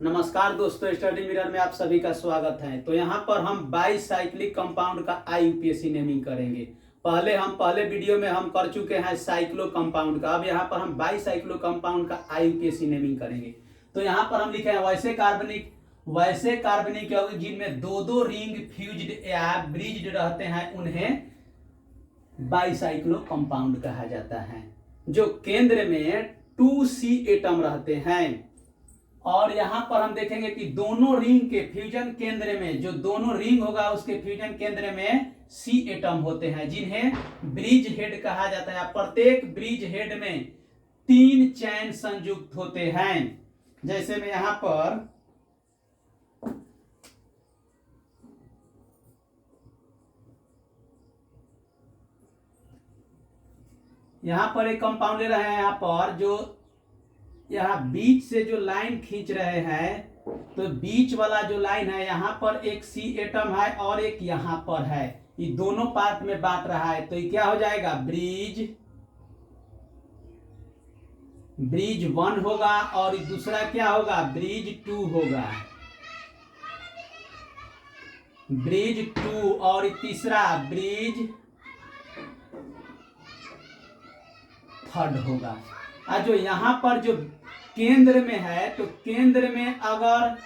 नमस्कार दोस्तों, study mirror में आप सभी का स्वागत है। तो यहाँ पर हम बाईसाइक्लिक कंपाउंड का आईयूपीएसी नेमिंग करेंगे। पहले वीडियो में हम कर चुके हैं साइक्लो कंपाउंड का। अब यहाँ पर हम बाईसाइक्लो कंपाउंड का आईयूपीएसी नेमिंग करेंगे। तो यहाँ पर हम लिखे हैं वैसे कार्बनिक यौगिक जिनमें दो दो रिंग फ्यूज्ड या ब्रिज्ड रहते हैं उन्हें बाईसाइक्लो कंपाउंड कहा जाता है। जो केंद्र में 2C एटम रहते हैं और यहां पर हम देखेंगे कि दोनों रिंग के फ्यूजन केंद्र में जो दोनों रिंग होगा उसके फ्यूजन केंद्र में C एटम होते हैं जिन्हें ब्रिज हेड कहा जाता है। प्रत्येक ब्रिज हेड में 3 चैन संयुक्त होते हैं। जैसे मैं यहां पर एक कंपाउंड ले रहे हैं। यहाँ पर जो यहाँ बीच से जो लाइन खींच रहे हैं, तो बीच वाला जो लाइन है यहाँ पर एक C एटम है और एक यहाँ पर है। ये दोनों पार्ट में बांट रहा है। तो ये क्या हो जाएगा, ब्रिज 1 होगा और दूसरा क्या होगा, ब्रिज 2 होगा। ब्रिज 2 और तीसरा ब्रिज 3 होगा। और जो यहाँ पर जो केंद्र में है, तो केंद्र में अगर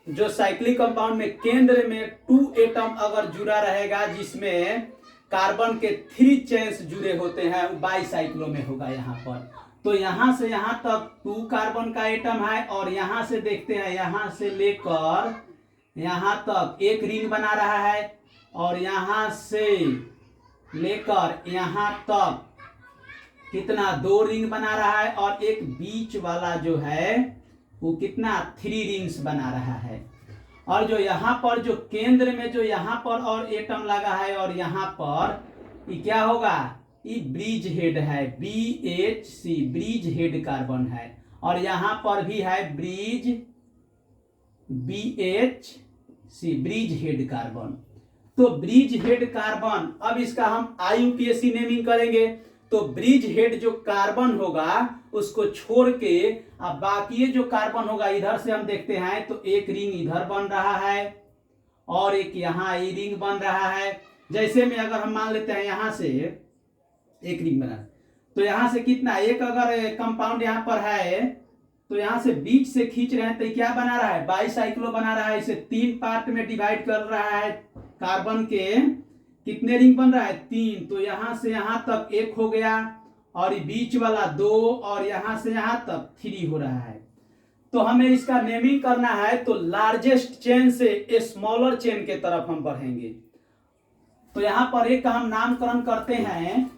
जो साइक्लिक कंपाउंड में केंद्र में 2 एटम अगर जुड़ा रहेगा जिसमें कार्बन के 3 चेन्स जुड़े होते हैं, बाईसाइक्लो में होगा यहाँ पर। तो यहाँ से यहाँ तक 2 कार्बन का एटम है और यहाँ से देखते हैं, यहाँ से लेकर यहाँ तक एक रिंग बना रहा है और यहाँ से लेकर यहाँ तक कितना, 2 रिंग बना रहा है और एक बीच वाला जो है वो कितना, 3 रिंग्स बना रहा है। और जो यहाँ पर जो केंद्र में जो यहाँ पर और एटम लगा है और यहाँ पर ये क्या होगा, ये ब्रिज हेड है, BHC ब्रिज हेड कार्बन है। और यहाँ पर भी है bridge BHC bridge head carbon. तो ब्रिज हेड कार्बन, अब इसका हम आईयूपीएसी नेमिंग करेंगे। तो ब्रिज हेड जो कार्बन होगा उसको छोड़ के अब बाकी जो कार्बन होगा इधर से हम देखते हैं, तो एक रिंग इधर बन रहा है और एक यहाँ ये रिंग बन रहा है। जैसे में अगर हम मान लेते हैं यहाँ से एक रिंग बना, तो यहाँ से कितना, एक अगर कंपाउंड यहाँ पर है तो यहाँ से बीच से खींच रहे हैं तो क्या बना रहा है, बाईसाइक्लो बना रहा है। इसे 3 पार्ट में डिवाइड कर रहा है। कार्बन के कितने रिंग बन रहा है, 3। तो यहां से यहां तक 1 हो गया और बीच वाला 2 और यहां से यहां तक 3 हो रहा है। तो हमें इसका नेमिंग करना है, तो लार्जेस्ट चेन से स्मॉलर चेन के तरफ हम बढ़ेंगे। तो यहां पर एक का हम नामकरण करते हैं,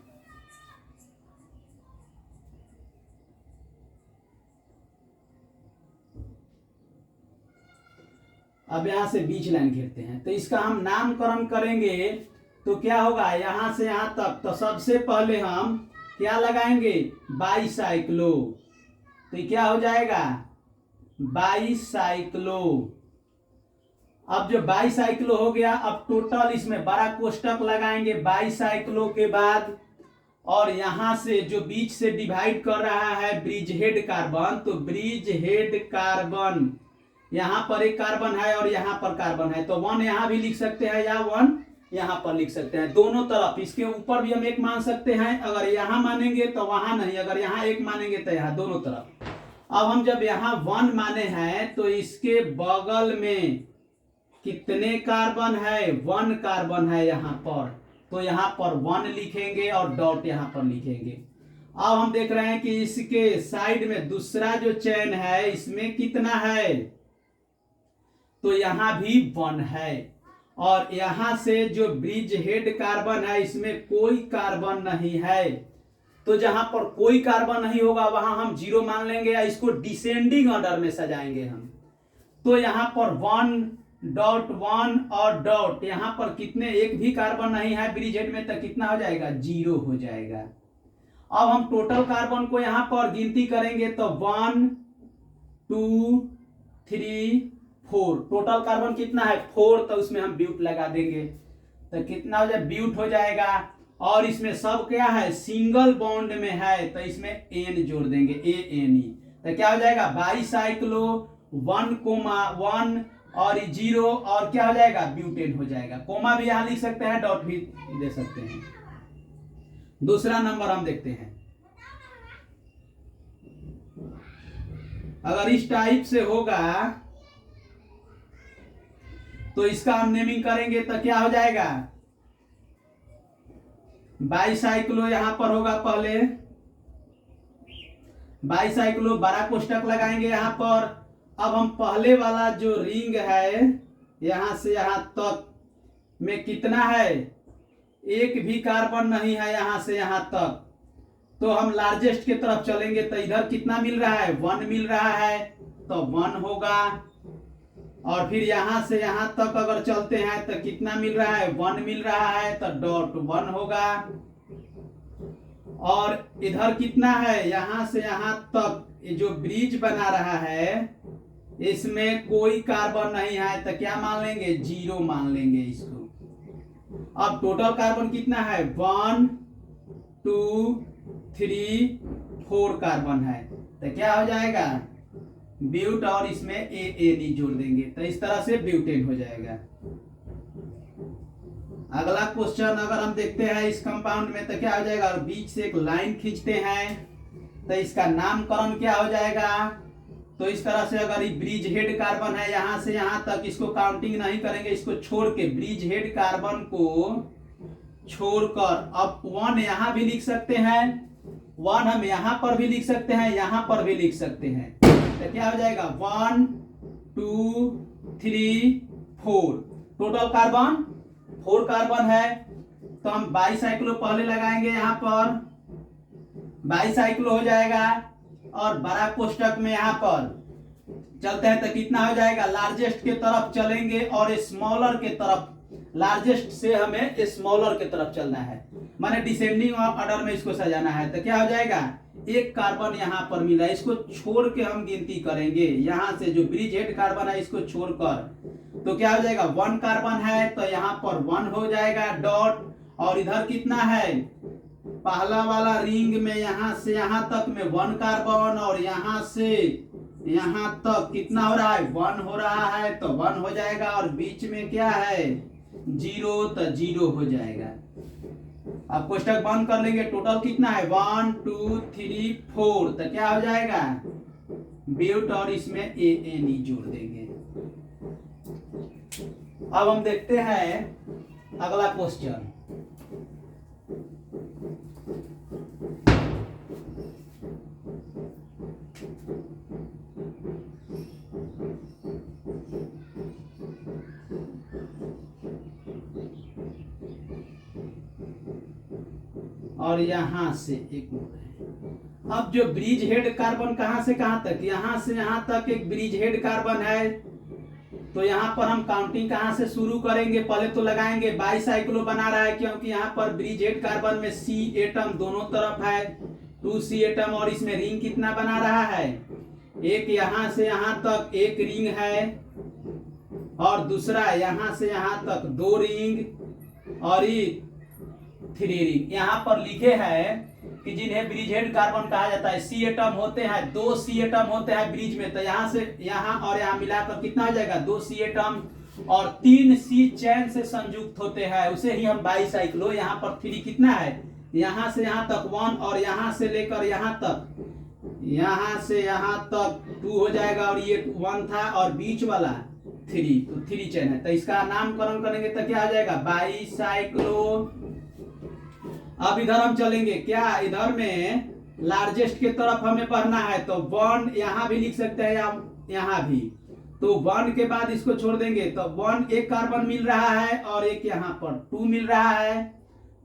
अब यहां से बीच लाइन घेरते हैं। तो इसका हम नामकरण करेंगे तो क्या होगा, यहां से यहां तक। तो सबसे पहले हम क्या लगाएंगे, बाईसाइक्लो। तो क्या हो जाएगा, बाईसाइक्लो। अब जो बाईसाइक्लो हो गया, अब टोटल इसमें बड़ा कोष्टक लगाएंगे बाईसाइक्लो के बाद। और यहां से जो बीच से डिवाइड कर रहा है ब्रिज हेड कार्बन, तो ब्रिज हेड कार्बन, यहां पर एक कार्बन है और यहां पर कार्बन है, तो 1 यहां भी लिख सकते हैं या 1 यहां पर लिख सकते हैं। दोनों तरफ, इसके ऊपर भी हम 1 मान सकते हैं। अगर यहां मानेंगे तो वहां नहीं, अगर यहां 1 मानेंगे तो यहां, दोनों तरफ। अब हम जब यहां 1 माने हैं तो इसके बगल में कितने कार्बन है, 1 कार्बन है यहां पर। तो यहां पर 1 लिखेंगे और डॉट यहां पर लिखेंगे। अब हम देख रहे हैं कि इसके साइड में दूसरा जो चेन है इसमें कितना है, तो यहां भी 1 है। और यहां से जो ब्रिज हेड कार्बन है इसमें कोई कार्बन नहीं है। तो जहां पर कोई कार्बन नहीं होगा वहां हम 0 मान लेंगे या इसको डिसेंडिंग ऑर्डर में सजाएंगे हम। तो यहां पर 1.1 और डॉट, यहां पर कितने, एक भी कार्बन नहीं है ब्रिज हेड में, तो कितना हो जाएगा, 0 हो जाएगा। अब हम टोटल कार्बन को यहां पर गिनती करेंगे तो 1 2 3 4, टोटल कार्बन कितना है, 4। तो उसमें हम ब्यूट लगा देंगे तो कितना हो जाए, ब्यूट हो जाएगा। और इसमें सब क्या है, सिंगल बॉन्ड में है, तो इसमें N जोड़ देंगे, ANE। तो क्या हो जाएगा, बाईसाइक्लो 1,1 और 0 और क्या हो जाएगा, ब्यूटेन हो जाएगा। कोमा भी यहां लिख सकते हैं, डॉट भी दे सकते हैं। दूसरा नंबर हम देखते हैं, अगर इस टाइप से होगा तो इसका हम नेमिंग करेंगे तो क्या हो जाएगा, बाईसाइक्लो यहां पर होगा, पहले बाईसाइक्लो बड़ा कोष्टक लगाएंगे यहां पर। अब हम पहले वाला जो रिंग है यहां से यहां तक में कितना है, एक भी कार्बन नहीं है यहां से यहां तक, तो हम लार्जेस्ट की तरफ चलेंगे तो इधर कितना मिल रहा है, 1 मिल रहा है, तो 1 होगा। और फिर यहां से यहां तक अगर चलते हैं तो कितना मिल रहा है, 1 मिल रहा है, तो डॉट 1 होगा। और इधर कितना है, यहां से यहां तक ये जो ब्रिज बना रहा है इसमें कोई कार्बन नहीं है, तो क्या मान लेंगे, 0 मान लेंगे इसको। अब टोटल कार्बन कितना है, 1 2 3 4 कार्बन है, तो क्या हो जाएगा, ब्यूट और इसमें ए जोड़ देंगे, तो इस तरह से ब्यूटेन हो जाएगा। अगला क्वेश्चन अगर हम देखते हैं इस कंपाउंड में तो क्या हो जाएगा, और बीच से एक लाइन खींचते हैं तो इसका नामकरण क्या हो जाएगा, तो इस तरह से अगर ये ब्रिज हेड कार्बन है यहां से यहां तक, इसको काउंटिंग नहीं करेंगे, इसको छोड़ के ब्रिज हेड कार्बन को छोड़कर अब 1 यहां भी लिख सकते हैं, 1 हम यहां पर भी लिख सकते हैं, यहां पर भी लिख सकते हैं, तो क्या हो जाएगा, 1 2 3 4 टोटल कार्बन 4 कार्बन है। तो हम बाईसाइक्लो पहले लगाएंगे, यहां पर बाईसाइक्लो हो जाएगा और बड़ा कोष्टक में यहां पर चलते हैं तो कितना हो जाएगा, लार्जेस्ट के तरफ चलेंगे और स्मॉलर के तरफ, लार्जेस्ट से हमें स्मॉलर के तरफ चलना है, माने डिसेंडिंग ऑर्डर में इसको सजाना है। तो क्या हो जाएगा, एक कार्बन यहां पर मिला, इसको छोड़ के हम गिनती करेंगे, यहां से जो ब्रिज हेड कार्बन है इसको छोड़कर, तो क्या हो जाएगा, 1 कार्बन है तो यहां पर 1 हो जाएगा डॉट। और इधर कितना है, पहला वाला रिंग में यहां से यहां तक में 1 कार्बन और यहां से यहां तक कितना हो रहा है, 1 हो रहा है, तो 1 हो जाएगा। और बीच में क्या है, 0, तो 0 हो जाएगा। अब कोष्टक बंद कर लेंगे, टोटल कितना है, 1 2 3 4, तो क्या हो जाएगा, ब्यूट और इसमें ए जोड़ देंगे। अब हम देखते हैं अगला क्वेश्चन, और यहां से एक है। अब जो ब्रिज हेड कार्बन कहां से कहां तक, यहां से यहां तक एक ब्रिज हेड कार्बन है, तो यहां पर हम काउंटिंग कहां से शुरू करेंगे, पहले तो लगाएंगे बाईसाइक्लो बना रहा है, क्योंकि यहां पर ब्रिज हेड कार्बन में सी एटम दोनों तरफ है, 2 सी एटम, और इसमें रिंग कितना बना रहा है, एक यहां से यहां तक एक रिंग है और दूसरा यहां से यहां तक 2 रिंग और 3 रिंग। यहां पर लिखे हैं कि जिन्हें ब्रिज हेड कार्बन कहा जाता है, सी एटम होते हैं, 2 सी एटम होते हैं ब्रिज में, तो यहां से यहां और यहां मिलाकर कितना हो जाएगा, 2 सी एटम और 3 सी चैन से संयुक्त होते हैं, उसे ही हम बाईसाइक्लो। यहां पर 3 कितना है, यहां से यहां तक 1 और यहां से लेकर यहां से यहां तक 2 हो जाएगा, और ये 1 था और बीच वाला 3, तो 3 चैन है, तो इसका नामकरण करेंगे तो क्या हो जाएगा, बाईसाइक्लो। अब इधर हम चलेंगे, क्या इधर में लार्जेस्ट के तरफ हमें बढ़ना है, तो 1 यहां भी लिख सकते हैं या यहां भी, तो 1 के बाद इसको छोड़ देंगे, तो 1 एक कार्बन मिल रहा है और एक यहां पर 2 मिल रहा है,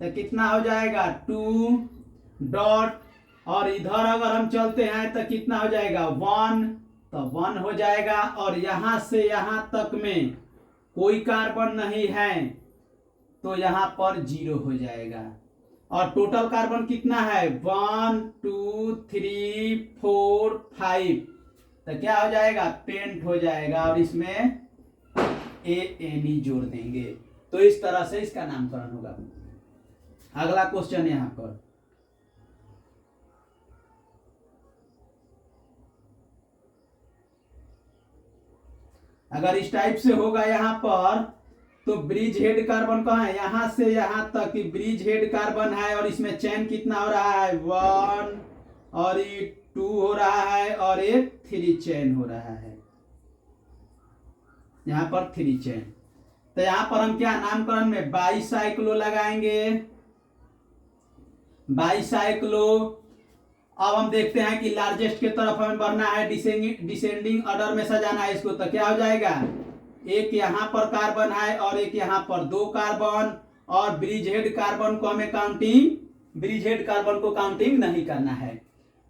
तो कितना हो जाएगा, 2 डॉट। और इधर अगर हम चलते हैं तो कितना हो जाएगा, 1, तो 1 हो जाएगा। और यहां से यहां तक में कोई कार्बन नहीं है, तो यहां पर 0 हो जाएगा। और टोटल कार्बन कितना है, 1 2 3 4 5, तो क्या हो जाएगा, पेंट हो जाएगा, और इसमें ए जोड़ देंगे, तो इस तरह से इसका नामकरण होगा। अगला क्वेश्चन यहां पर, अगर इस टाइप से होगा यहाँ पर, तो ब्रिज हेड कार्बन कहाँ है, यहां से यहां तक कि ब्रिज हेड कार्बन है, और इसमें चैन कितना हो रहा है, 1, और ये 2 हो रहा है, और एक 3 चैन हो रहा है, यहाँ पर 3 चैन। तो यहाँ पर हम क्या नामकरण में बाईसाइक्लो लगाएंगे, बाईसाइक्लो। अब हम देखते हैं कि लार्जेस्ट के तरफ हमें बढ़ना है, डिसेंडिंग ऑर्डर में सजाना है इसको, तो क्या हो जाएगा, एक यहाँ पर कार्बन है और एक यहाँ पर 2 कार्बन, और ब्रिज हेड कार्बन को हमें ब्रिज हेड कार्बन को काउंटिंग नहीं करना है।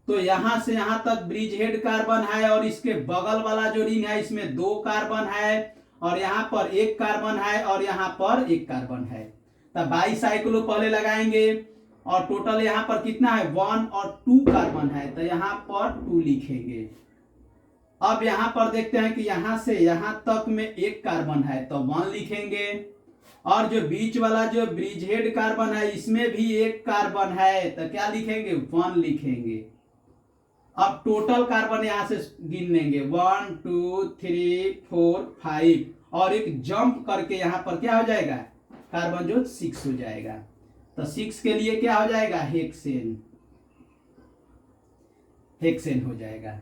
तो यहां से यहां तक ब्रिज हेड कार्बन है, और इसके बगल वाला जो रिंग है इसमें 2 कार्बन है, और यहाँ पर 1 कार्बन है, और यहाँ पर 1 कार्बन है। तब बाईसाइक्लो पहले लगाएंगे, और टोटल यहाँ पर कितना है, 1 और 2 कार्बन है, तो यहाँ पर 2 लिखेंगे। अब यहाँ पर देखते हैं कि यहाँ से यहाँ तक में 1 कार्बन है, तो 1 लिखेंगे, और जो बीच वाला जो ब्रिज हेड कार्बन है इसमें भी 1 कार्बन है, तो क्या लिखेंगे, 1 लिखेंगे। अब टोटल कार्बन यहां से गिन लेंगे, 1 2 3 4 5, और एक जंप करके यहां पर क्या हो जाएगा, कार्बन जो 6 हो जाएगा। तो 6 के लिए क्या हो जाएगा, हेक्सेन, हेक्सेन हो जाएगा।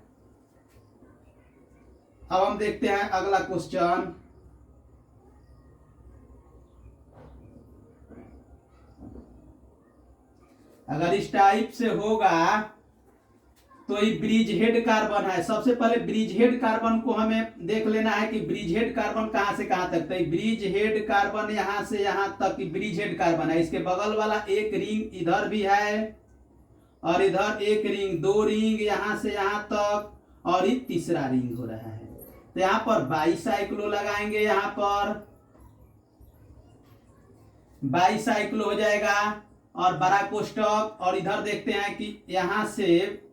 अब हम देखते हैं अगला क्वेश्चन। अगर इस टाइप से होगा तो ये ब्रिज हेड कार्बन है। सबसे पहले ब्रिज हेड कार्बन को हमें देख लेना है कि ब्रिज हेड कार्बन कहां से कहां तक, तो ब्रिज हेड कार्बन यहां से यहां तक ब्रिज हेड कार्बन है। इसके बगल वाला एक रिंग इधर भी है, और इधर एक रिंग, 2 रिंग यहां से यहां तक, और ये तीसरा रिंग हो रहा है। तो यहाँ पर बाईसाइक्लो लगाएंगे, यहाँ पर बाईसाइक्लो हो जाएगा, और बड़ा कोष्टक, और इधर देखते हैं कि यहां से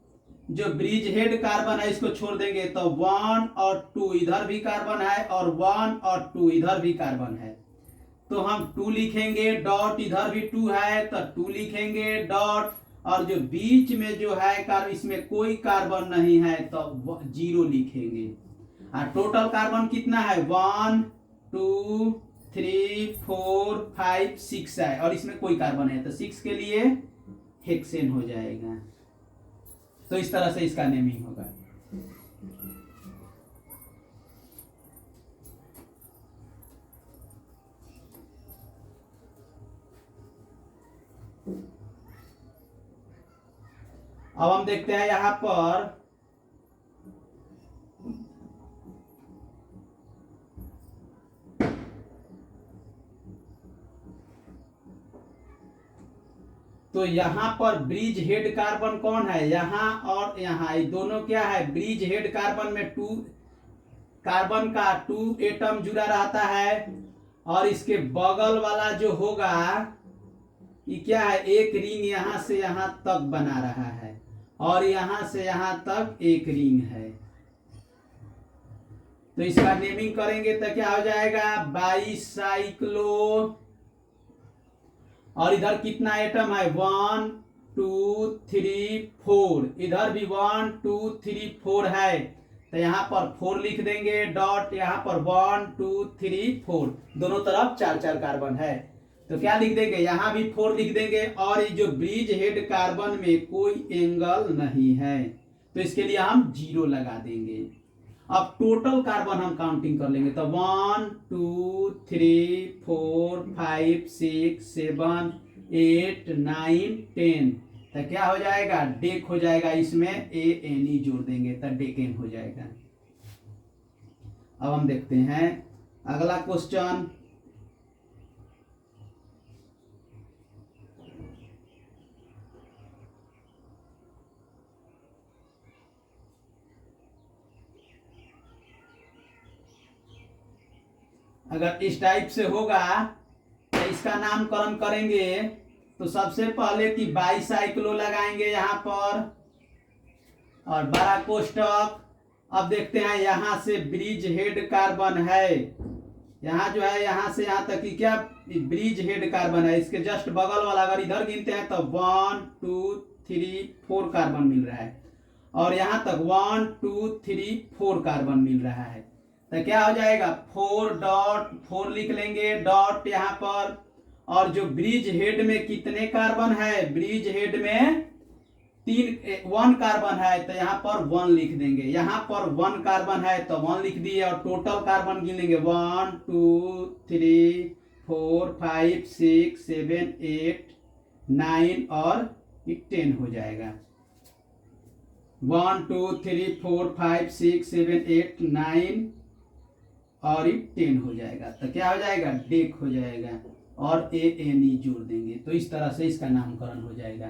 जो ब्रिज हेड कार्बन है इसको छोड़ देंगे, तो 1 और 2 इधर भी कार्बन है, और 1 और 2 इधर भी कार्बन है, तो हम 2 लिखेंगे, डॉट इधर भी 2 है तो 2 लिखेंगे, डॉट, और जो बीच में जो है कार्बन इसमें कोई कार्बन नहीं है तो 0 लिखेंगे। और टोटल कार्बन कितना है, 1 2 3 4 5 6 है, और इसमें कोई कार्बन है, तो 6 के लिए हेक्सेन हो जाएगा। तो इस तरह से इसका नेमिंग होगा। अब हम देखते हैं यहां पर तो यहाँ पर ब्रिज हेड कार्बन कौन है, यहाँ और यहाँ, ये दोनों क्या है, ब्रिज हेड कार्बन में 2 कार्बन का 2 एटम जुड़ा रहता है, और इसके बगल वाला जो होगा ये क्या है, एक रिंग यहां से यहां तक बना रहा है, और यहां से यहां तक एक रिंग है। तो इसका नेमिंग करेंगे तो क्या हो जाएगा, बाईसाइक्लो, और इधर कितना एटम है, 1 2 3 4, इधर भी 1 2 3 4 है, तो यहाँ पर 4 लिख देंगे, डॉट, यहाँ पर 1 2 3 4, दोनों तरफ 4 कार्बन है, तो क्या लिख देंगे, यहाँ भी 4 लिख देंगे, और ये जो ब्रिज हेड कार्बन में कोई एंगल नहीं है, तो इसके लिए हम 0 लगा देंगे। अब टोटल कार्बन हम काउंटिंग कर लेंगे, तो 1 2 3 4 5 6 7 8 9 10, तो क्या हो जाएगा, डेक हो जाएगा, इसमें ANE जोड़ देंगे तो डेकेन हो जाएगा। अब हम देखते हैं अगला क्वेश्चन। अगर इस टाइप से होगा तो इसका नामकरण करेंगे, तो सबसे पहले कि बाईसाइक्लो लगाएंगे यहाँ पर, और बड़ा कोष्टक। अब देखते हैं यहाँ से ब्रिज हेड कार्बन है, यहाँ जो है यहाँ से यहाँ तक कि क्या ब्रिज हेड कार्बन है, इसके जस्ट बगल वाला अगर इधर गिनते हैं तो 1 2 3 4 कार्बन मिल रहा है, और यहाँ तक 1 2 3 4 कार्बन मिल रहा है। तो क्या हो जाएगा 4.4 लिख लेंगे डॉट यहाँ पर। और जो ब्रिज हेड में कितने कार्बन है, ब्रिज हेड में 1 कार्बन है तो यहाँ पर 1 लिख देंगे। यहाँ पर 1 कार्बन है तो 1 लिख दिए और टोटल कार्बन गिन लेंगे 1 2 3 4 5 6 7 8 9 और 10 हो जाएगा। 1 2 3 4 5 6 7 8 9 और 10 हो जाएगा। तो क्या हो जाएगा डेक हो जाएगा और ANE जोड़ देंगे। तो इस तरह से इसका नामकरण हो जाएगा।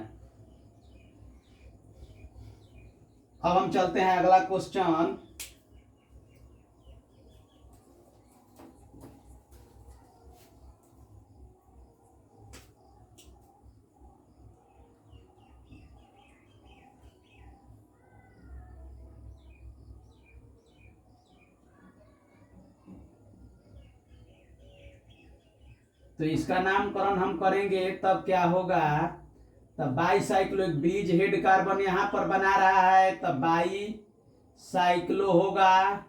अब हम चलते हैं अगला क्वेश्चन। तो इसका नामकरण हम करेंगे तब क्या होगा, तब बाईसाइक्लो, एक ब्रिज हेड कार्बन यहां पर बना रहा है तब बाईसाइक्लो होगा।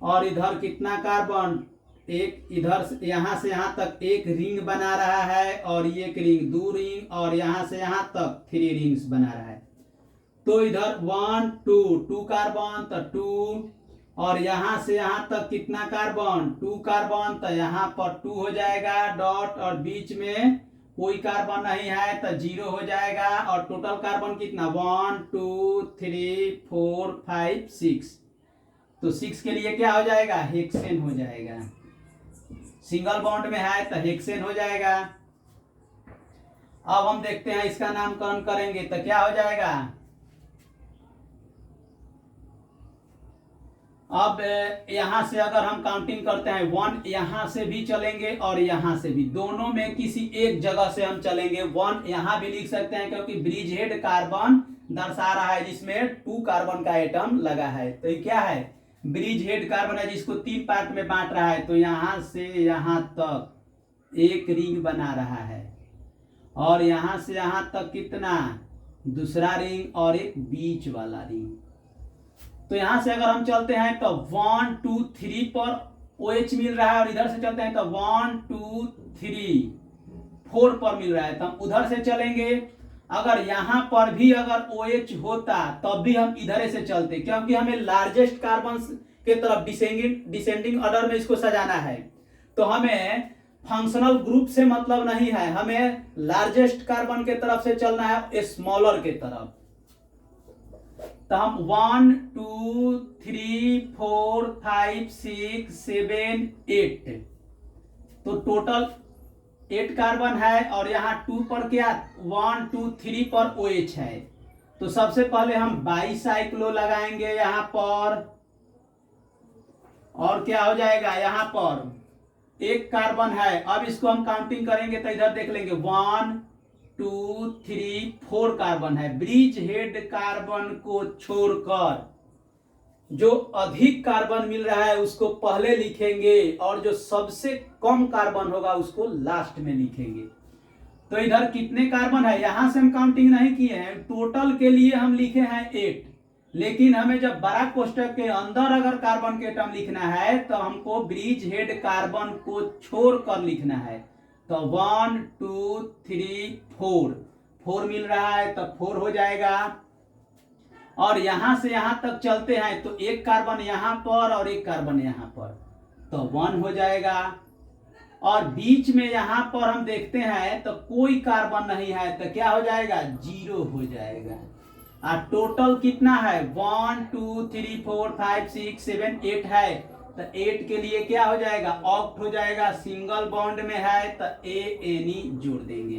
और इधर कितना कार्बन, एक इधर से यहां तक एक रिंग बना रहा है और ये एक रिंग, 2 रिंग, और यहां से यहां तक 3 रिंग्स बना रहा है। तो इधर 1 2 कार्बन तो 2, और यहां से यहां तक कितना कार्बन 2 कार्बन, तो यहां पर 2 हो जाएगा डॉट, और बीच में कोई कार्बन नहीं है तो 0 हो जाएगा। और टोटल कार्बन कितना 1 2 3 4 5 6, तो 6 के लिए क्या हो जाएगा हेक्सेन हो जाएगा। सिंगल बॉन्ड में है तो हेक्सेन हो जाएगा। अब हम देखते हैं इसका नामकरण करेंगे तो क्या हो जाएगा। अब यहां से अगर हम काउंटिंग करते हैं 1 यहां से भी चलेंगे और यहां से भी, दोनों में किसी एक जगह से हम चलेंगे। 1 यहां भी लिख सकते हैं क्योंकि ब्रिज हेड कार्बन दर्शा रहा है जिसमें 2 कार्बन का एटम लगा है। तो ये क्या है ब्रिज हेड कार्बन है जिसको 3 पार्ट में बांट रहा है। तो यहां से यहां तक एक रिंग बना रहा है और यहां से यहां तक कितना दूसरा रिंग और एक बीच वाला रिंग। तो यहां से अगर हम चलते हैं तो 1 2 3 पर OH मिल रहा है, और इधर से चलते हैं तो 1 2 3 4 पर मिल रहा है। तो हम उधर से चलेंगे। अगर यहां पर भी अगर OH होता तब भी हम इधर से चलते, क्योंकि हमें लार्जेस्ट कार्बन के तरफ डिसेंडिंग ऑर्डर में इसको सजाना है। तो हमें फंक्शनल ग्रुप से मतलब नहीं है, हमें लार्जेस्ट कार्बन के तरफ से चलना है स्मॉलर के तरफ। तो हम 1 2 3 4 5 6 7 8, तो टोटल 8 कार्बन है। और यहाँ 2 पर क्या 1 2 3 पर OH है। तो सबसे पहले हम बाईसाइक्लो लगाएंगे यहाँ पर, और क्या हो जाएगा यहाँ पर 1 कार्बन है। अब इसको हम काउंटिंग करेंगे तो इधर देख लेंगे 1 2 3 4 कार्बन है। ब्रिज हेड कार्बन को छोड़कर जो अधिक कार्बन मिल रहा है उसको पहले लिखेंगे और जो सबसे कम कार्बन होगा उसको लास्ट में लिखेंगे। तो इधर कितने कार्बन है यहां से हम काउंटिंग नहीं किए हैं, टोटल के लिए हम लिखे हैं 8। लेकिन हमें जब बड़ा कोष्टक के अंदर अगर कार्बन के एटम लिखना है तो हमको ब्रिज हेड कार्बन को छोड़कर लिखना है। तो 1 2 3 4 मिल रहा है तो 4 हो जाएगा। और यहां से यहां तक चलते हैं तो 1 कार्बन यहां पर और 1 कार्बन यहां पर, तो 1 हो जाएगा। और बीच में यहां पर हम देखते हैं तो कोई कार्बन नहीं है तो क्या हो जाएगा 0 हो जाएगा। और टोटल कितना है 1 2 3 4 5 6 7 8 है। तो 8 के लिए क्या हो जाएगा ऑक्ट हो जाएगा, सिंगल बॉन्ड में है तो ANE जोड़ देंगे।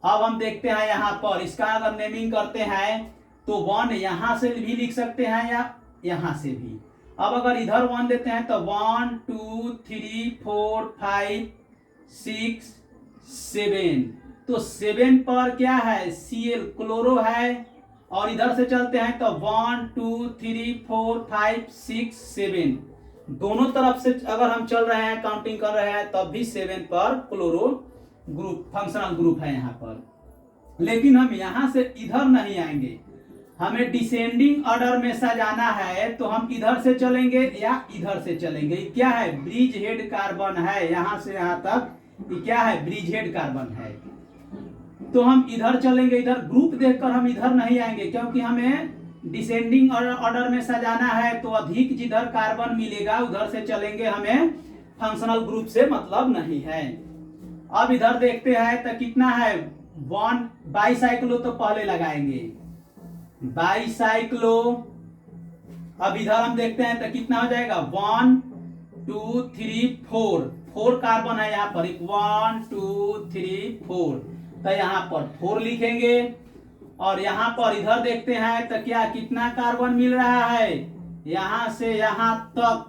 अब हम देखते हैं यहां पर इसका अगर नेमिंग करते हैं तो 1 यहां से भी लिख सकते हैं या यहां से भी। अब अगर इधर 1 देते हैं तो 1 2 3 4 5 6 7, तो 7 पर क्या है Cl क्लोरो है। और इधर से चलते हैं तो 1 2 3 4 5 6 7, दोनों तरफ से अगर हम चल रहे हैं काउंटिंग कर रहे हैं तब भी 7 पर क्लोरो ग्रुप फंक्शनल ग्रुप है यहाँ पर। लेकिन हम यहां से इधर नहीं आएंगे, हमें डिसेंडिंग ऑर्डर में सजाना है तो हम इधर से चलेंगे या इधर से चलेंगे। क्या है, ब्रिज हेड कार्बन है, यहां से यहां तक ये क्या है, ब्रिज हेड कार्बन है। तो हम इधर चलेंगे, इधर ग्रुप देखकर हम इधर नहीं आएंगे क्योंकि हमें डिसेंडिंग ऑर्डर में सजाना है। तो अधिक जिधर कार्बन मिलेगा उधर से चलेंगे, हमें फंक्शनल ग्रुप से मतलब नहीं है। अब इधर देखते हैं तो कितना है, 1 बाईसाइक्लो तो पहले लगाएंगे, बाईसाइक्लो। अब इधर हम देखते हैं तो कितना हो जाएगा, 1 2 3 4 कार्बन है यहाँ पर, 1 2 3 4, तो यहाँ पर 4 लिखेंगे। और यहाँ पर इधर देखते हैं तो क्या कितना कार्बन मिल रहा है, यहां से यहां तक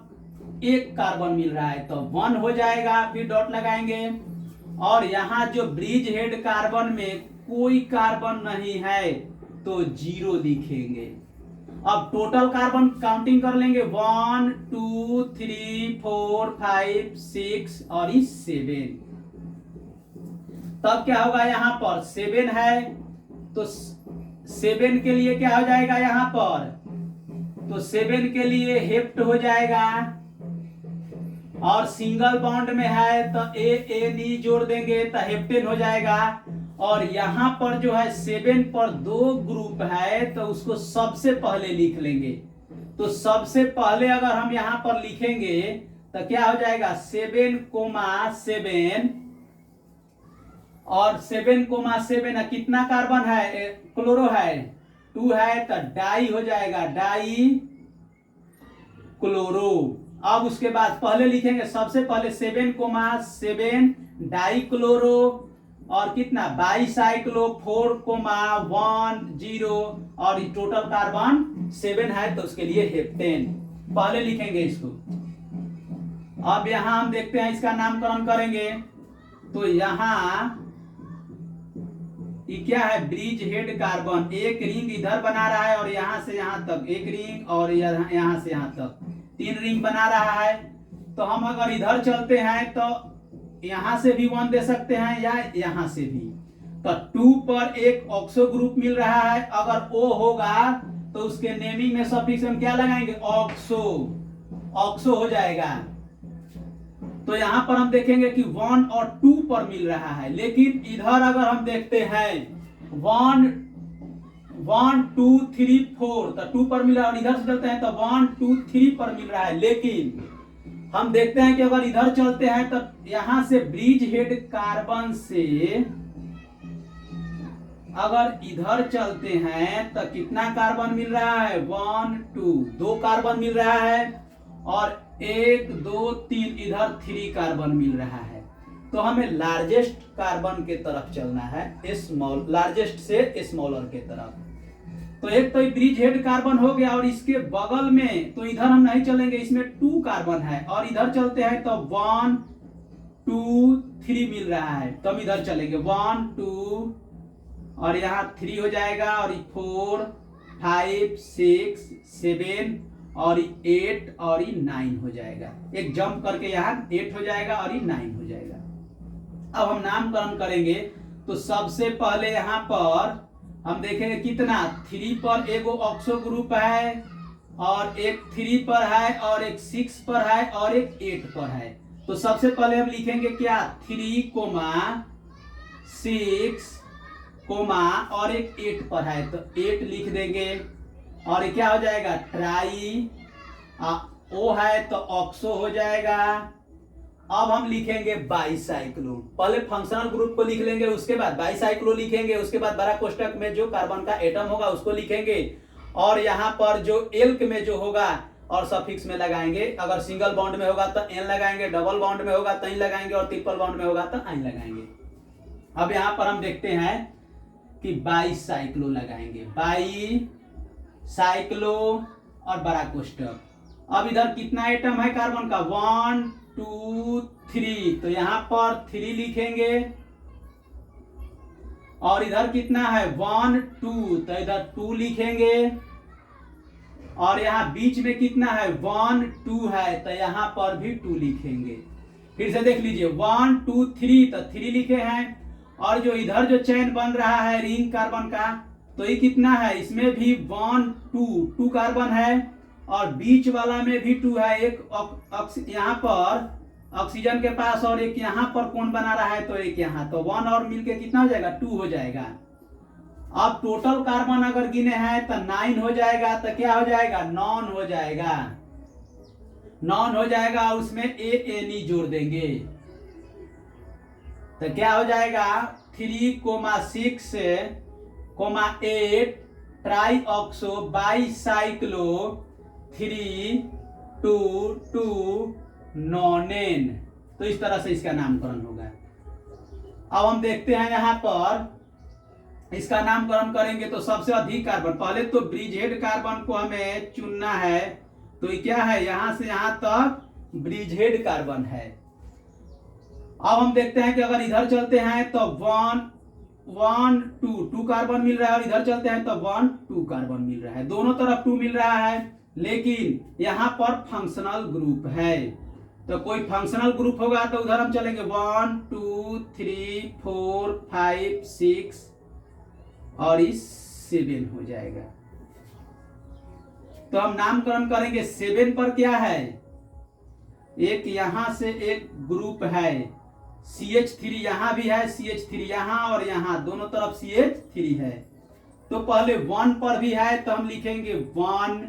1 कार्बन मिल रहा है, तो 1 हो जाएगा, फिर डॉट लगाएंगे। और यहाँ जो ब्रिज हेड कार्बन में कोई कार्बन नहीं है तो 0 लिखेंगे। अब टोटल कार्बन काउंटिंग कर लेंगे, 1 2 3 4 5 6 और 7। तब क्या होगा, यहाँ पर 7 है तो 7 के लिए क्या हो जाएगा, यहाँ पर तो 7 के लिए हेप्ट हो जाएगा। और सिंगल बॉन्ड में है तो ए जोड़ देंगे तो हेप्टेन हो जाएगा। और यहाँ पर जो है 7 पर 2 ग्रुप है तो उसको सबसे पहले लिख लेंगे। तो सबसे पहले अगर हम यहाँ पर लिखेंगे तो क्या हो जाएगा, 7,7 और 7,7 कितना कार्बन है, क्लोरो है 2 है तो डाई हो जाएगा, डाई क्लोरो। अब उसके बाद पहले लिखेंगे, सबसे पहले 7,7 डाई क्लोरो और कितना, बाईसाइक्लो 4,1 0 और टोटल कार्बन 7 है तो उसके लिए हेप्टेन पहले लिखेंगे इसको। अब यहां हम देखते हैं इसका नामकरण करेंगे तो यहां ये क्या है, ब्रिज हेड कार्बन, एक रिंग इधर बना रहा है और यहां से यहां तक एक रिंग और यहां से यहां तक 3 रिंग बना रहा है। तो हम अगर इधर चलते हैं तो यहां से भी 1 दे सकते हैं या यहां से भी। तो 2 पर एक ऑक्सो ग्रुप मिल रहा है, अगर O होगा तो उसके नेमिंग में सफिक्स हम क्या लगाएंगे, ऑक्सो, ऑक्सो हो जाएगा। तो यहां पर हम देखेंगे कि 1 और 2 पर मिल रहा है, लेकिन इधर अगर हम देखते हैं 1 2 3 4 तो 2 पर मिल रहा है और इधर से चलते हैं तो 1 2 3 पर मिल रहा है। लेकिन हम देखते हैं कि अगर इधर चलते हैं तो यहां से ब्रिज हेड कार्बन से अगर इधर चलते हैं तो कितना कार्बन मिल रहा है, 1 2 कार्बन मिल रहा है और 1 2 3 इधर 3 कार्बन मिल रहा है। तो हमें लार्जेस्ट कार्बन के तरफ चलना है, स्मॉल, लार्जेस्ट से स्मॉलर के तरफ। तो एक तो ब्रिज हेड कार्बन हो गया और इसके बगल में तो इधर हम नहीं चलेंगे, इसमें 2 कार्बन है और इधर चलते हैं तो 1 2 3 मिल रहा है तो हम इधर चलेंगे, 1 2 और यहाँ 3 हो जाएगा और 4 5 6 7 और 8 और 9 हो जाएगा। एक जंप करके यहाँ 8 हो जाएगा और 9 हो जाएगा। अब हम नामकरण करेंगे तो सबसे पहले यहाँ पर हम देखेंगे कितना, 3 पर एक ऑक्सो ग्रुप है और एक 3 पर है और एक 6 पर है और एक 8 पर है। तो सबसे पहले हम लिखेंगे क्या, 3 6 और एक 8 पर है तो 8 लिख देंगे। और क्या हो जाएगा, ट्राई, O है तो ऑक्सो हो जाएगा। अब हम लिखेंगे बाईसाइक्लो, पहले फंक्शनल ग्रुप को लिख लेंगे, उसके बाद बाईसाइक्लो लिखेंगे, उसके बाद बड़ा कोष्टक में जो कार्बन का एटम होगा उसको लिखेंगे और यहाँ पर जो एल्क में जो होगा और सफिक्स में लगाएंगे। अगर सिंगल बॉन्ड में होगा तो N लगाएंगे, डबल बॉन्ड में होगा तो N लगाएंगे और ट्रिपल बॉन्ड में होगा तो I लगाएंगे। अब यहाँ पर हम देखते हैं कि बाईसाइक्लो लगाएंगे, बाईसाइक्लो और बड़ा कोष्टक। अब इधर कितना एटम है कार्बन का, 1 2 3 तो यहाँ पर 3 लिखेंगे और इधर कितना है 1 2 तो इधर 2 लिखेंगे और यहाँ बीच में कितना है 1 2 है तो यहाँ पर भी 2 लिखेंगे। फिर से देख लीजिए 1 2 3 तो 3 लिखे हैं और जो इधर जो चेन बन रहा है रिंग कार्बन का तो ये कितना है, इसमें भी 1 2 कार्बन है और बीच वाला में भी 2 है। एक यहाँ पर ऑक्सीजन के पास और एक यहाँ पर कौन बना रहा है, तो एक यहाँ, तो 1 और मिलके कितना हो जाएगा, 2 हो जाएगा। अब टोटल कार्बन अगर गिने हैं तो 9 हो जाएगा, तो क्या हो जाएगा, नॉन हो जाएगा, नॉन हो जाएगा। उसमें ANE जोड़ देंगे तो क्या हो जाएगा, 3,6,8 ट्राईऑक्सो बाईसाइक्लो 3,2,2 नॉनेन। तो इस तरह से इसका नामकरण होगा। अब हम देखते हैं यहाँ पर इसका नामकरण करेंगे तो सबसे अधिक कार्बन, पहले तो ब्रिजहेड कार्बन को हमें चुनना है। तो ये क्या है, यहां से यहां तक ब्रिजहेड कार्बन है। अब हम देखते हैं कि अगर इधर चलते हैं तो 1 2 कार्बन मिल रहा है और इधर चलते हैं तो 1 2 कार्बन मिल रहा है, दोनों तरफ 2 मिल रहा है। लेकिन यहां पर फंक्शनल ग्रुप है, तो कोई फंक्शनल ग्रुप होगा तो उधर हम चलेंगे 1 2 3 4 5 6 और इस 7 हो जाएगा। तो हम नामकरण करेंगे 7 पर क्या है, एक यहां से एक ग्रुप है CH3, यहां भी है CH3, यहां और यहां दोनों तरफ CH3 है। तो पहले 1 पर भी है तो हम लिखेंगे 1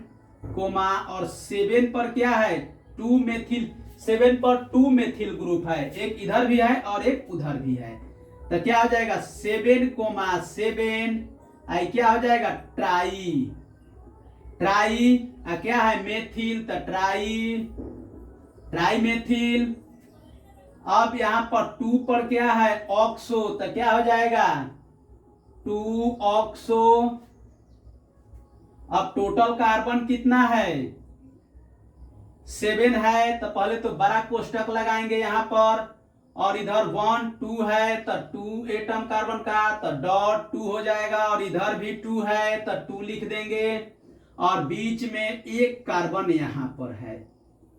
कोमा और 7 पर क्या है, 2 मेथिल, 7 पर 2 मेथिल ग्रुप है, एक इधर भी है और एक उधर भी है। तो क्या हो जाएगा 7,7 आई क्या हो जाएगा, ट्राई क्या है, मेथिल, तो ट्राई मेथिल। अब यहां पर 2 पर क्या है, ऑक्सो, तो क्या हो जाएगा 2 ऑक्सो। अब टोटल कार्बन कितना है, 7 है, तो पहले तो बड़ा कोष्टक लगाएंगे यहां पर, और इधर 1 2 है तो 2 एटम कार्बन का, तो डॉट 2 हो जाएगा, और इधर भी 2 है तो 2 लिख देंगे, और बीच में एक कार्बन यहां पर है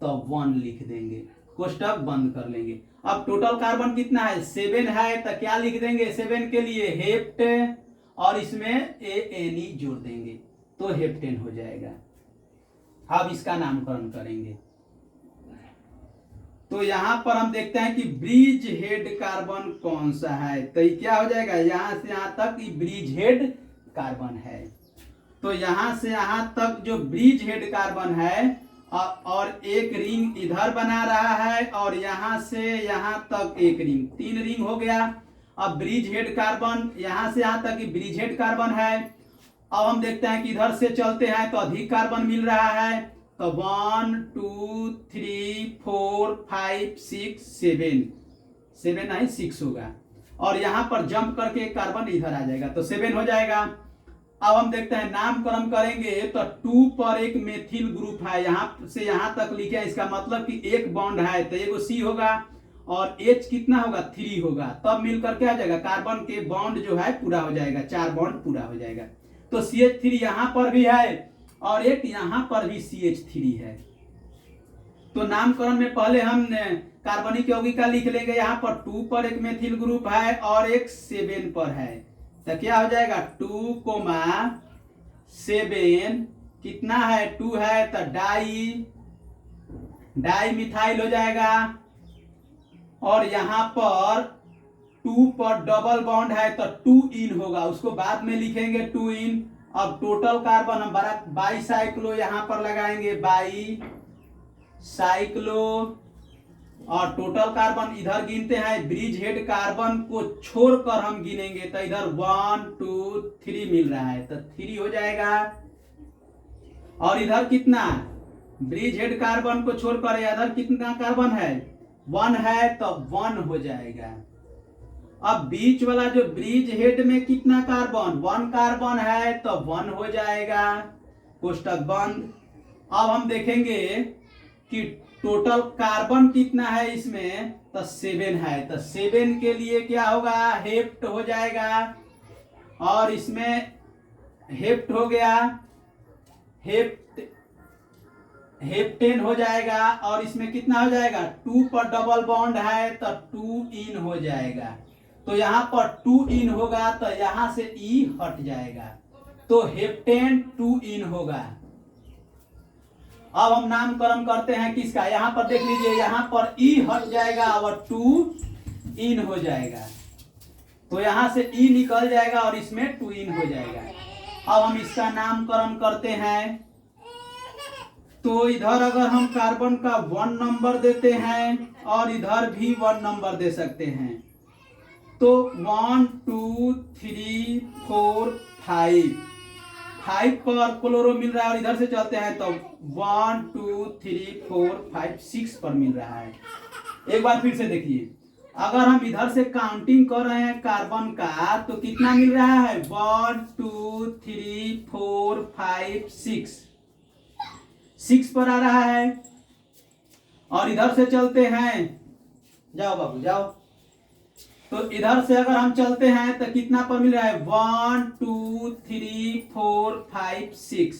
तो 1 लिख देंगे, कोष्टक बंद कर लेंगे। अब टोटल कार्बन कितना है, 7 है, तो क्या लिख देंगे 7 के लिए, हेप्ट, और इसमें ANE जोड़ देंगे तो हेप्टेन हो जाएगा। अब इसका नामकरण करेंगे तो यहां पर हम देखते हैं कि ब्रिज हेड कार्बन कौन सा है, तो क्या हो जाएगा, यहां से यहां तक ब्रिज हेड कार्बन है। तो यहां से यहां तक जो ब्रिज हेड कार्बन है और एक रिंग इधर बना रहा है, और यहां से यहां तक एक रिंग, 3 रिंग हो गया। अब ब्रिज हेड कार्बन यहां से यहां तक ब्रिज हेड कार्बन है। अब हम देखते हैं कि इधर से चलते हैं तो अधिक कार्बन मिल रहा है, तो 1 2 3 4 5 6 7 नहीं 6 होगा, और यहां पर जंप करके कार्बन इधर आ जाएगा तो 7 हो जाएगा। अब हम देखते हैं नामकरण करेंगे तो 2 पर एक मेथिल ग्रुप है, यहां से यहां तक लिखे, इसका मतलब कि एक बॉन्ड है तो एगो C होगा, और H कितना होगा, 3 होगा, तब मिलकर क्या हो जाएगा, कार्बन के बॉन्ड जो है पूरा हो जाएगा, 4 बॉन्ड पूरा हो जाएगा। तो CH3 यहां पर भी है और एक यहां पर भी CH3 है। तो नामकरण में पहले हम कार्बनिक यौगिका लिख लेंगे, यहाँ पर 2 पर एक मेथिल ग्रुप है और एक 7 पर है, तो क्या हो जाएगा 2, 7 कितना है, 2 है, तो डाई मिथाइल हो जाएगा, और यहां पर 2 पर डबल बॉन्ड है तो 2 इन होगा, उसको बाद में लिखेंगे 2 इन। अब टोटल कार्बन हम बाईसाइक्लो यहां पर लगाएंगे, बाईसाइक्लो, और टोटल कार्बन इधर गिनते हैं, ब्रिज हेड कार्बन को छोड़कर हम गिनेंगे तो इधर 1 2 3 मिल रहा है तो 3 हो जाएगा। और इधर कितना, ब्रिज हेड कार्बन को छोड़कर इधर कितना कार्बन है, 1 है तो 1 हो जाएगा। अब बीच वाला जो ब्रिज हेड में कितना कार्बन, 1 कार्बन है तो 1 हो जाएगा, कोष्टक बंद। अब हम देखेंगे कि टोटल कार्बन कितना है इसमें, तो 7 है, तो 7 के लिए क्या होगा, हेप्ट हो जाएगा, और इसमें हेप्ट हो गया, हेप्टेन हो जाएगा, और इसमें कितना हो जाएगा, 2 पर डबल बॉन्ड है तो 2 इन हो जाएगा। तो यहां पर 2 इन होगा तो यहां से E हट जाएगा, तो हेप्टेन 2 इन होगा। अब हम नामकरण करते हैं किसका, यहां पर देख लीजिए, यहां पर ई हट जाएगा और 2 इन हो जाएगा, तो यहां से ई निकल जाएगा और इसमें 2 इन हो जाएगा। अब हम इसका नामकरण करते हैं, तो इधर अगर हम कार्बन का 1 नंबर देते हैं और इधर भी 1 नंबर दे सकते हैं, तो 1 2 3 4 5 पर क्लोरो मिल रहा है और इधर से चलते हैं तो 1 2 3 4 5 6 पर मिल रहा है। एक बार फिर से देखिए, अगर हम इधर से काउंटिंग कर रहे हैं कार्बन का तो कितना मिल रहा है, 1 2 3 4 5 6 पर आ रहा है। और इधर से चलते हैं, जाओ बाबू जाओ, तो इधर से अगर हम चलते हैं तो कितना पर मिल रहा है, 1 2 3 4 5 6,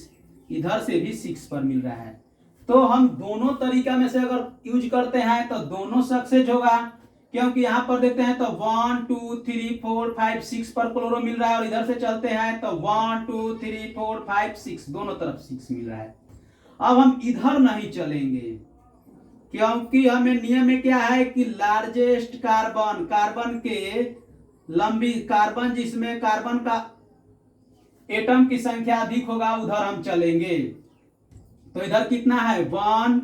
इधर से भी 6 पर मिल रहा है। तो हम दोनों तरीका में से अगर यूज करते हैं तो दोनों सक्सेस होगा, क्योंकि यहां पर देखते हैं तो 1 2 3 4 5 6 पर क्लोरो मिल रहा है और इधर से चलते हैं तो 1 2 3 4 5 6, दोनों तरफ 6 मिल रहा है। अब हम इधर नहीं चलेंगे, क्योंकि हमें नियम में क्या है कि लार्जेस्ट कार्बन, कार्बन के लंबी कार्बन जिसमें कार्बन का एटम की संख्या अधिक होगा उधर हम चलेंगे। तो इधर कितना है, 1,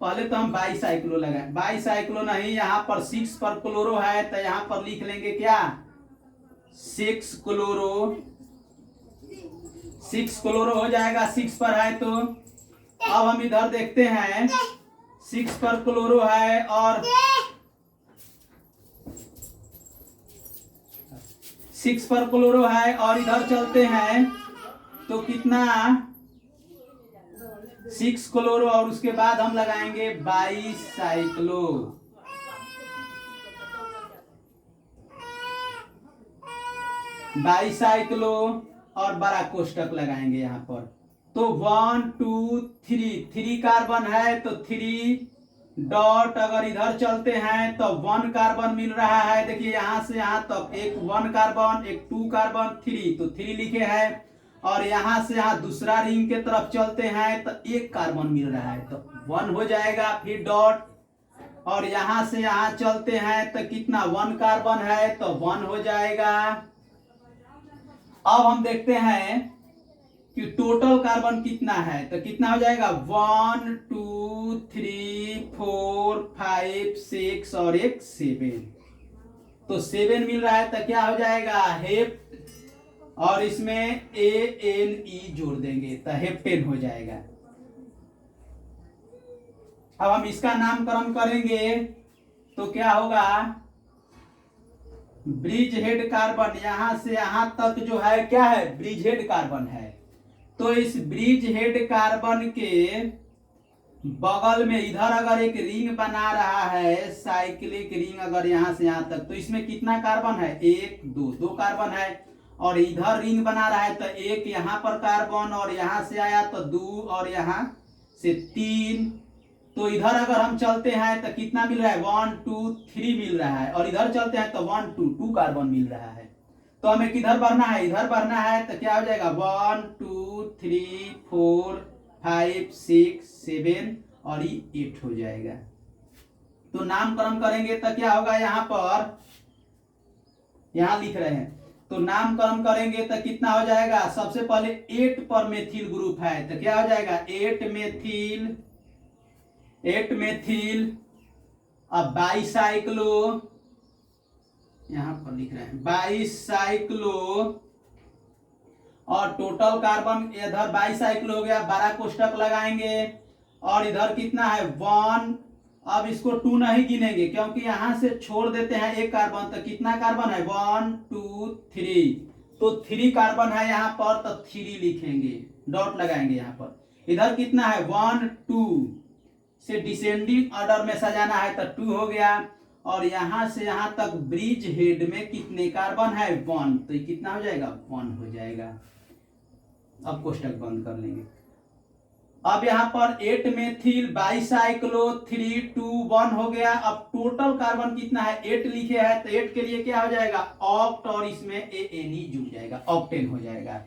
पहले तो हम बाईसाइक्लो लगाए, बाईसाइक्लो नहीं, यहां पर 6 पर क्लोरो है तो यहां पर लिख लेंगे क्या, 6 क्लोरो, 6 क्लोरो हो जाएगा, 6 पर है। तो अब हम इधर देखते हैं 6 पर क्लोरो है और 6 पर क्लोरो है और इधर चलते हैं तो कितना, 6 क्लोरो और उसके बाद हम लगाएंगे बाईसाइक्लो, बाईसाइक्लो और बड़ा कोष्टक लगाएंगे यहां पर। तो 1 2 3 कार्बन है तो 3 डॉट, अगर इधर चलते हैं तो 1 कार्बन मिल रहा है, देखिए यहां से यहां तक एक 1 कार्बन, एक 2 कार्बन, 3, तो 3 लिखे हैं। और यहां से यहां दूसरा रिंग के तरफ चलते हैं तो 1 कार्बन मिल रहा है तो 1 हो जाएगा, फिर डॉट, और यहां से यहां चलते हैं तो कितना, 1 कार्बन है तो 1 हो जाएगा। अब हम देखते हैं कि टोटल कार्बन कितना है, तो कितना हो जाएगा, 1 2 3 4 5 6 और एक 7, तो 7 मिल रहा है तो क्या हो जाएगा, हेप, और इसमें ANE जोड़ देंगे तो हेप्टेन हो जाएगा। अब हम इसका नामकरण करेंगे तो क्या होगा, ब्रिज हेड कार्बन, यहां से यहां तक जो है क्या है, ब्रिज हेड कार्बन है। तो इस ब्रिज हेड कार्बन के बगल में इधर अगर एक रिंग बना रहा है, साइक्लिक रिंग, अगर यहां से यहां तक, तो इसमें कितना कार्बन है, 1 2 कार्बन है। और इधर रिंग बना रहा है तो 1 यहां पर कार्बन, और यहां से आया तो 2 और यहां से 3, तो इधर अगर हम चलते हैं तो कितना मिल रहा है, 1 2 3 मिल रहा है, और इधर चलते हैं तो 1 2 कार्बन मिल रहा है। तो हमें किधर बढ़ना है, इधर बढ़ना है, तो क्या हो जाएगा, 1 2 3 4 5 6 7 और ये 8 हो जाएगा। तो नामकरण करेंगे तो क्या होगा, यहां पर, यहां लिख रहे हैं, तो नामकरण करेंगे तो कितना हो जाएगा, सबसे पहले 8 पर मेथिल ग्रुप है तो क्या हो जाएगा, 8 मेथिल, अब बाईसाइक्लो, यहां पर लिख रहे हैं बाईसाइक्लो, और टोटल कार्बन इधर बाईसाइक्लो हो गया, 12 कोष्टक लगाएंगे, और इधर कितना है, 1, अब इसको 2 नहीं गिनेंगे क्योंकि यहां से छोड़ देते हैं 1 कार्बन, तो कितना कार्बन है, 1 2 3, तो 3 कार्बन है यहां पर, तो 3 लिखेंगे, डॉट लगाएंगे यहां पर। इधर कितना है, 1 2 से डिसेंडिंग ऑर्डर में सजाना है तो 2 हो गया, और यहां से यहां तक ब्रिज हेड में कितने कार्बन है, 1, तो ये कितना हो जाएगा, 1 हो जाएगा। अब कोष्टक बंद कर लेंगे। अब यहां पर 8 मेथिल बाईसाइक्लो 3 2 1 हो गया। अब टोटल कार्बन कितना है, 8 लिखे हैं, तो 8 के लिए क्या हो जाएगा, ऑक्ट, और इसमें ANE जुड़ जाएगा, ऑक्टेन हो जाएगा।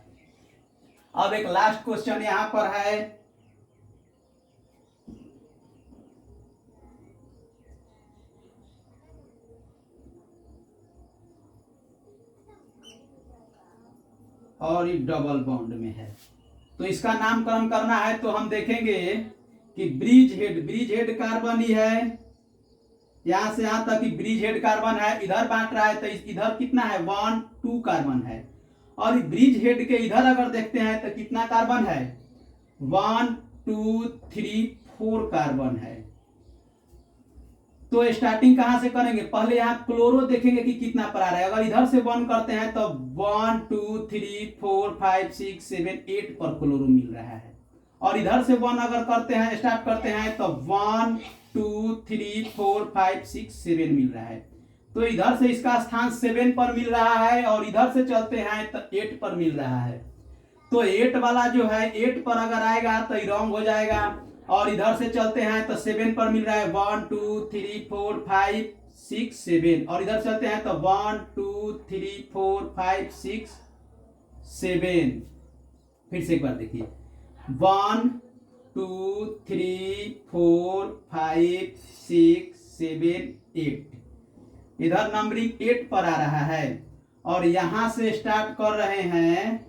अब एक लास्ट क्वेश्चन यहां पर है, और ये डबल बॉन्ड में है, तो इसका नामकरण करना है। तो हम देखेंगे कि ब्रिज हेड कार्बन ही है, यहां से यहां तक कि ब्रिज हेड कार्बन है, इधर बांट रहा है तो इधर कितना है 1 2 कार्बन है, और ब्रिज हेड के इधर अगर देखते हैं तो कितना कार्बन है 1 2 3 4 कार्बन है। तो स्टार्टिंग कहां से करेंगे, पहले यहाँ क्लोरो देखेंगे कि कितना पर आ रहा है। अगर इधर से 1 करते हैं तो 1 2 3 4 5 6 7 8 पर क्लोरो मिल रहा है, और इधर से 1 अगर करते हैं स्टार्ट करते हैं तो 1 2 3 4 5 6 7 मिल रहा है। तो इधर से इसका स्थान 7 पर मिल रहा है, और इधर से चलते हैं तो 8 पर मिल रहा है। तो 8 वाला जो है 8 पर अगर आएगा तो रॉन्ग हो जाएगा, और इधर से चलते हैं तो 7 पर मिल रहा है 1 2 3 4 5 6 7, और इधर चलते हैं तो 1 2 3 4 5 6 7। फिर से एक बार देखिए 1 2 3 4 5 6 7 8, इधर नंबरिंग 8 पर आ रहा है, और यहां से स्टार्ट कर रहे हैं,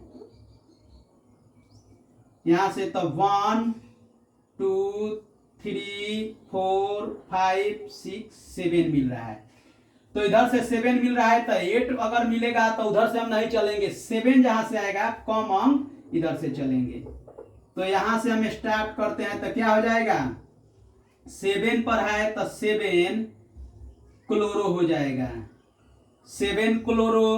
यहां से तो 1 2 3 4 5 6 7 मिल रहा है। तो इधर से 7 मिल रहा है तो 8 अगर मिलेगा तो उधर से हम नहीं चलेंगे, 7 जहां से आएगा कॉमन इधर से चलेंगे। तो यहां से हम स्टार्ट करते हैं तो क्या हो जाएगा 7 पर है तो 7 क्लोरो हो जाएगा, 7 क्लोरो।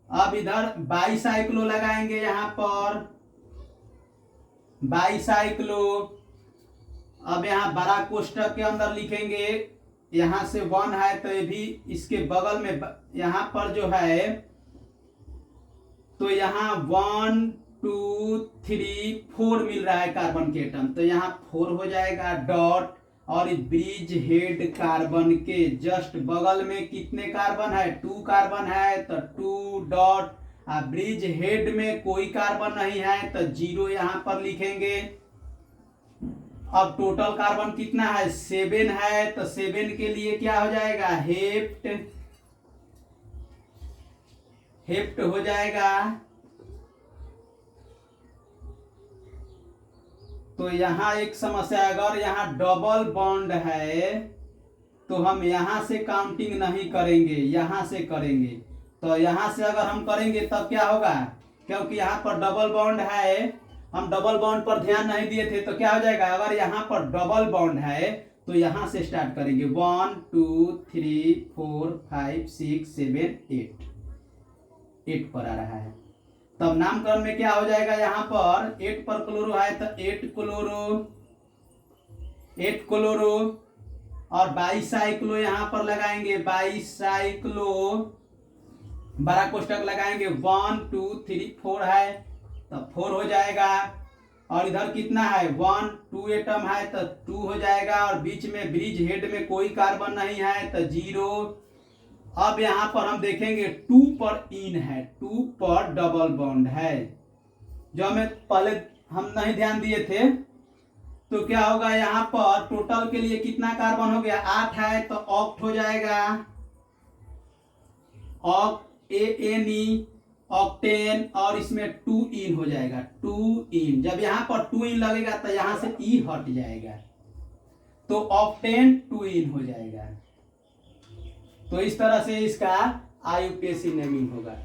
अब इधर बाईसाइक्लो लगाएंगे, यहां पर बाईसाइक्लो। अब यहाँ बड़ा कोष्टक के अंदर लिखेंगे, यहां से 1 है तो ये भी इसके बगल में यहां पर जो है, तो यहाँ 1 2 3 4 मिल रहा है कार्बन के एटम, तो यहाँ 4 हो जाएगा डॉट, और ब्रिज हेड कार्बन के जस्ट बगल में कितने कार्बन है 2 कार्बन है तो 2 डॉट, ब्रिज हेड में कोई कार्बन नहीं है तो 0 यहां पर लिखेंगे। अब टोटल कार्बन कितना है 7 है, तो 7 के लिए क्या हो जाएगा हेप्ट हो जाएगा। तो यहां एक समस्या, अगर यहां डबल बॉन्ड है तो हम यहां से काउंटिंग नहीं करेंगे, यहां से करेंगे। तो यहां से अगर हम करेंगे तब क्या होगा, क्योंकि यहाँ पर डबल बॉन्ड है, हम डबल बॉन्ड पर ध्यान नहीं दिए थे, तो क्या हो जाएगा अगर यहाँ पर डबल बॉन्ड है तो यहां से स्टार्ट करेंगे 1 2 3 4 5 6 7 8 पर आ रहा है। तब नामकरण में क्या हो जाएगा, यहाँ पर 8 पर क्लोरो है तो 8 क्लोरो, और बाईसाइक्लो यहाँ पर लगाएंगे, बाईसाइक्लो बड़ा कोष्टक लगाएंगे 1 2 3 4 है तो 4 हो जाएगा, और इधर कितना है 1 2 एटम है तो 2 हो जाएगा, और बीच में ब्रिज हेड में कोई कार्बन नहीं है तो 0। अब यहां पर हम देखेंगे 2 पर इन है, 2 पर डबल बॉन्ड है, जो हमें पहले हम नहीं ध्यान दिए थे। तो क्या होगा यहाँ पर टोटल के लिए कितना कार्बन हो गया 8 है तो ऑक्ट हो जाएगा, ऑक्टेन, और इसमें 2 इन हो जाएगा, 2 इन। जब यहाँ पर 2 इन लगेगा तो यहां से ई हट जाएगा, तो ऑक्टेन 2 इन हो जाएगा। तो इस तरह से इसका IUPAC नेमिंग होगा।